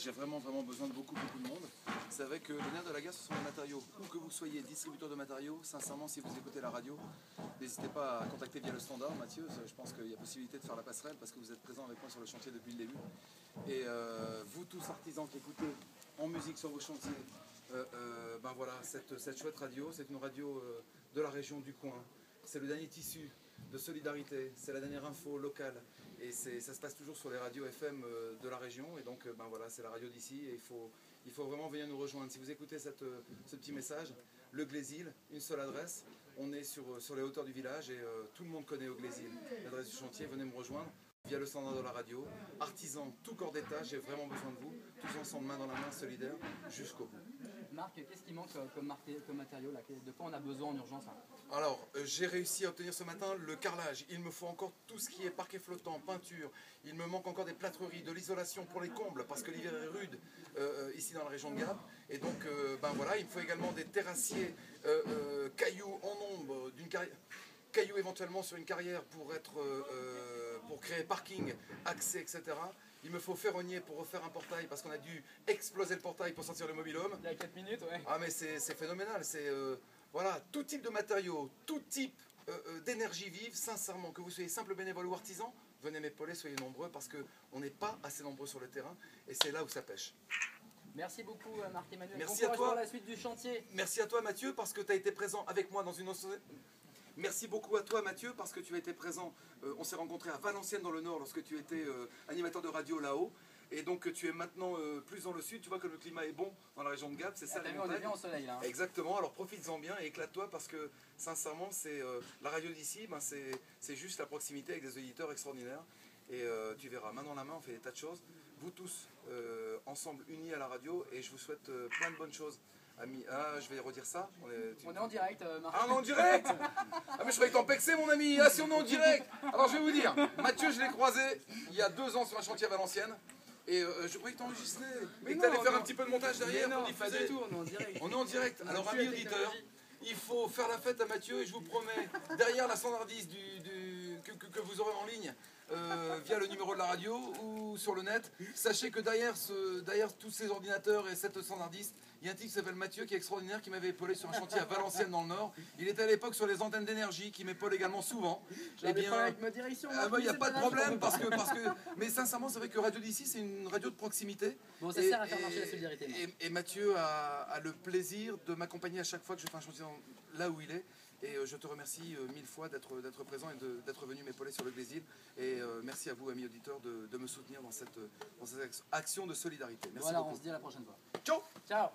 j'ai vraiment besoin de beaucoup de monde. C'est vrai que le nerf de la guerre, ce sont les matériaux. Où que vous soyez distributeur de matériaux, sincèrement, si vous écoutez la radio, n'hésitez pas à contacter via le standard, Mathieu. Je pense qu'il y a possibilité de faire la passerelle parce que vous êtes présent avec moi sur le chantier depuis le début. Et vous tous artisans qui écoutez en musique sur vos chantiers, ben voilà, cette chouette radio, c'est une radio de la région du coin. C'est le dernier tissu de solidarité, c'est la dernière info locale et ça se passe toujours sur les radios FM de la région et donc ben voilà, c'est la radio d'ici et il faut vraiment venir nous rejoindre. Si vous écoutez ce petit message, le Glésil, une seule adresse, on est sur les hauteurs du village et tout le monde connaît au Glésil l'adresse du chantier, venez me rejoindre via le standard de la radio, artisans, tout corps d'état, j'ai vraiment besoin de vous, tous ensemble main dans la main, solidaires, jusqu'au bout. Marc, qu'est-ce qui manque comme matériau là? De quoi on a besoin en urgence là? Alors, j'ai réussi à obtenir ce matin le carrelage. Il me faut encore tout ce qui est parquet flottant, peinture. Il me manque encore des plâtreries, de l'isolation pour les combles, parce que l'hiver est rude ici dans la région de Gap. Et donc, ben voilà, il me faut également des terrassiers, cailloux en ombre, d'une carrière. Cailloux éventuellement sur une carrière pour créer parking, accès, etc. Il me faut ferronnier pour refaire un portail parce qu'on a dû exploser le portail pour sortir le mobil-home. Il y a 4 minutes, ouais. Ah mais c'est phénoménal, c'est voilà, tout type de matériaux, tout type d'énergie vive, sincèrement, que vous soyez simple bénévole ou artisan, venez m'épauler, soyez nombreux parce qu'on n'est pas assez nombreux sur le terrain et c'est là où ça pêche. Merci beaucoup Marc Emmanuel. Merci à toi pour la suite du chantier. Merci à toi Mathieu parce que tu as été présent avec moi dans une autre... Merci beaucoup à toi Mathieu parce que tu as été présent, on s'est rencontrés à Valenciennes dans le Nord lorsque tu étais animateur de radio là-haut et donc tu es maintenant plus dans le sud, tu vois que le climat est bon dans la région de Gap, c'est ça les montagnes. On est bien au soleil là. Exactement, alors profites-en bien et éclate-toi parce que sincèrement c'est la radio d'ici, ben, c'est juste la proximité avec des auditeurs extraordinaires et tu verras, main dans la main on fait des tas de choses, vous tous ensemble unis à la radio et je vous souhaite plein de bonnes choses. Ami, ah, je vais redire ça. On est en direct, Marc. Ah, on est en direct. Ah, mais je croyais que t'en pexais, mon ami. Ah, si on est en direct. Alors, je vais vous dire, Mathieu, je l'ai croisé il y a 2 ans sur un chantier à Valenciennes. Et je croyais que t'enregistrais. Et que t'allais faire un petit peu de montage derrière pour diffuser. Pas du tout, on est en direct. On est en direct. Alors, amis auditeurs, il faut faire la fête à Mathieu et je vous promets, derrière la standardise que vous aurez en ligne, via le numéro de la radio ou sur le net, sachez que derrière tous ces ordinateurs et cette standardiste, il y a un type qui s'appelle Mathieu qui est extraordinaire, qui m'avait épaulé sur un chantier à Valenciennes dans le Nord. Il était à l'époque sur les antennes d'énergie, qui m'épaule également souvent. Eh bien, avec ma direction. Il n'y a pas de problème parce que mais sincèrement c'est vrai que Radio d'ici c'est une radio de proximité. Bon, ça sert à faire marcher la solidarité. Et Mathieu a le plaisir de m'accompagner à chaque fois que je fais un chantier là où il est. Et je te remercie 1000 fois d'être présent et d'être venu m'épauler sur le Glésil. Et merci à vous, amis auditeurs, de me soutenir dans cette action de solidarité. Merci voilà, beaucoup. on se dit à la prochaine fois. Ciao. Ciao.